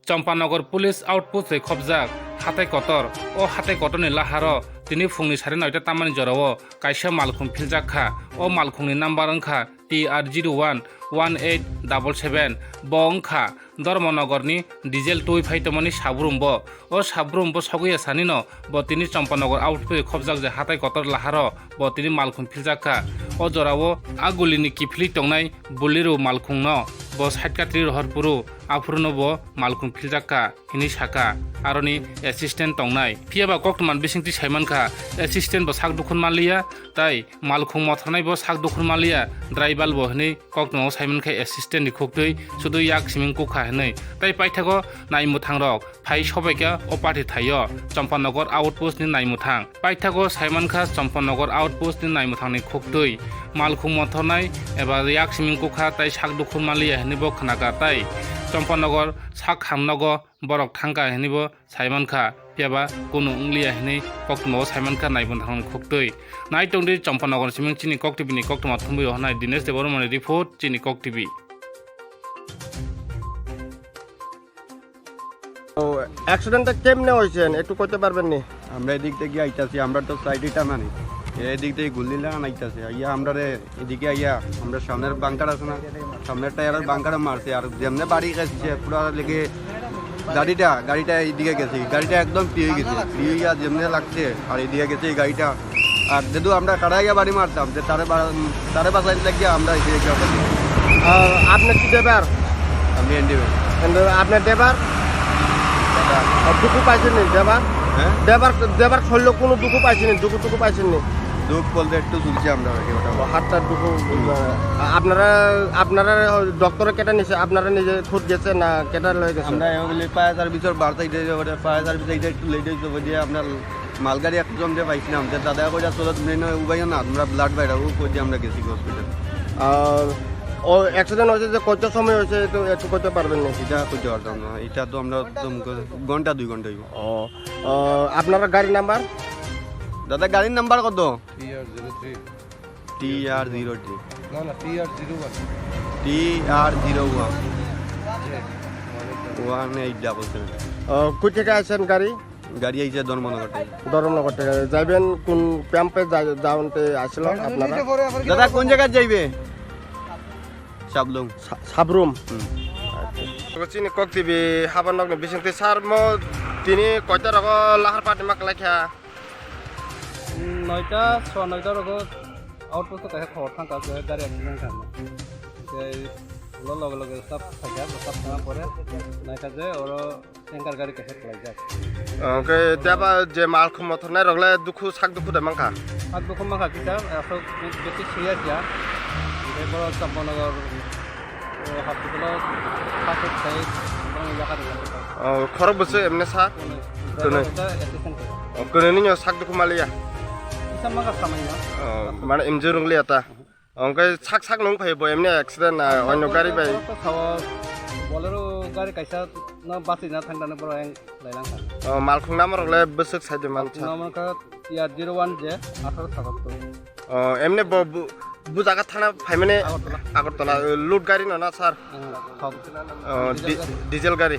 Champanagar police outpost खबजाक हाथाय Qatar ओ हाथाय कतरनि लाहार दिनै फुंनि 9:30 तामानि जराव कायसा मालखुं फिलजाखा ओ मालखुंनि नाम्बार अंखा TR011877 ब अंखा धर्मनगरनि डिजेल टुई फाइटमनि साब्रुम ओ साब्रुम सगैया सानिन बतिनि चम्पानगर आउटपोस्ट खबजाक जे हाथाय कतर लाहार बतिनि मालखुं फिलजाखा ओ जराव आगुलिनि किफिलि तंनाय बुलिरु मालखुं न ब साइटकाट्रि रहरपुरु आफुरनो ब मालखुं फिलजाखा हिनि साका आरोनि एसिस्टेंट तंनाय फियाबा कक्टमान बिसिंति साइमानखा एसिस्टेंट ब साक दुखुन मालिया ताई मालखुं मथरनाय ब साक दुखुन मालिया ड्राइबाल ब हनै कक्टमाव साइमानखा एसिस्टेंट नि खुक्तै सुदु याक सिमिं कुखा हनै ताई पाइथागो नाइमुथां रक फाइ सबाइका अपाथि थायो चम्पानगर आउटपोस्ट नि नाइमुथां पाइथागो साइमानखा चम्पानगर आउटपोस्ट नि नाइमुथांनि खुक्तै मालखुं मथरनाय एबा याक सिमिं कुखा ताई साक दुखुन मालिया हनै ब खनाका ताई चम्पानगर साक हामनगो बरक थांगा हनै ब साइमानखा पियाबा कुनु उंलिया हनै कक्टमाव साइमानखा नाइमुथांनि खुक्तै नाइटंदि चम्पानगर सिमिं चिनि कक्टिभिनि कक्टमा थुंबुय हनाय दिनेश देबरमनि रिपोर्ट चिनि कक्टिभि অ্যাক্সিডেন্টটা কেমনে হয়েছেন একটু কইতে পারবেন নি? আমরা এদিক থেকে আইতাছি, আমরা তো সাইডে টানানি, এদিক থেকে গুল্লি লাগান আইতাছি, আইয়া আমরা এদিকে আইয়া আমরা সামনের বাঙ্কার আছে না, সামনের টায়ারের বাঙ্কারে মারছে, আর যেমনে বাড়ি গেছে পুরো লেগে গাড়িটা এইদিকে গেছে, গাড়িটা একদম পিয়ে গেছে, পিয়ে গিয়া যেমনে লাগছে আর এইদিকে গেছে এই গাড়িটা। আর যেহেতু আমরা কারাইয়া বাড়ি মারতাম যে তারে বাঁচাইতে লাগিয়ে আমরা এদিকে আপনি কি ড্রাইভার? আমি এনডিএ। আপনার ড্রাইভার দুঃখ পাইছেন নি? ড্রাইভার হ্যাঁ ড্রাইভার করলেও কোনো দুঃখ পাইছেন নি? দুঃখ পাইছেন নি? দুঃখ বলতে একটু চলছে আমরা হাতটার দুঃখ। আপনারা ডক্টরে কেটে নিছে, আপনারা নিজে খুদ গেছে না কেটে লয়ে গেছে? আমরা এগুলি ফায়ার সার্ভিসের বার্তা ফায়ার সার্ভিস এইটা একটু লেট হয়েছে দিয়ে আপনার মালগাড়ি একজন দিয়ে পাইছিলাম যে দাদা করে চলো তুমি উবাই না আমরা ব্লাড বাইরা ও করে আমরা গেছি হসপিটাল। ও অ্যাক্সিডেন্ট হয়েছে যে কত সময় হয়েছে তো একটু করতে পারবেন না? এটা করতে পারতাম না, এটা তো আমরা ঘন্টা 2 ঘন্টা হইব। আপনারা গাড়ির নাম্বার? দাদা গাড়ির নাম্বার কত? TR03 TR03 না TR01 TR01 1877। কই থেকে আসেন গাড়ি? গাড়ি আইছে ধর্মনগর থেকে যাইবেন কোন ক্যাম্পে যাওনতে আসলো আপনারা? দাদা কোন জায়গায় যাইবে? সাবরুম। চিনি কক্টিভি হাবান নগনে বিসংতে সার মো তিনি কয়টা রগ লাহার পাটি মাক লাইখা 9টা 9টা রগ আউটপোস্ট থেকে খবর থাকা গাড়ি অ্যাক্সিডেন্ট খান লগে লগে সব থাকা সব থাকা পরে নাইকা যে ওর ট্যাঙ্কার গাড়ি কে হেড লাগ যায়। ওকে দেবা যে মাল খমত নাই রগলে সাক দুখু দে মাংখা সাক দুখু মাংখা কিটা এখন বেশি সিরিয়াস ইয়া এরপর চম্পানগর হসপিটাল ফার্স্ট সাইড জায়গা খরব বসে এমনি সাক কোনে নিও সাক দুখু মালিয়া isa mga kamay na মানে ইনজুরি এটা ওকে সাক নং ফাইব এমনি অ্যাক্সিডেন্ট অন্য গাড়ি by bolero gari kaisa na basi na thangdana bro ang lailang kan মালখুং নামর রগলে বসক সাইডে মান নামার কা TR01 je 1877 এমনি বুজাগা থানা ফাইমানে আগরতলা লুট গাড়ি না স্যার ডিজেল গাড়ি।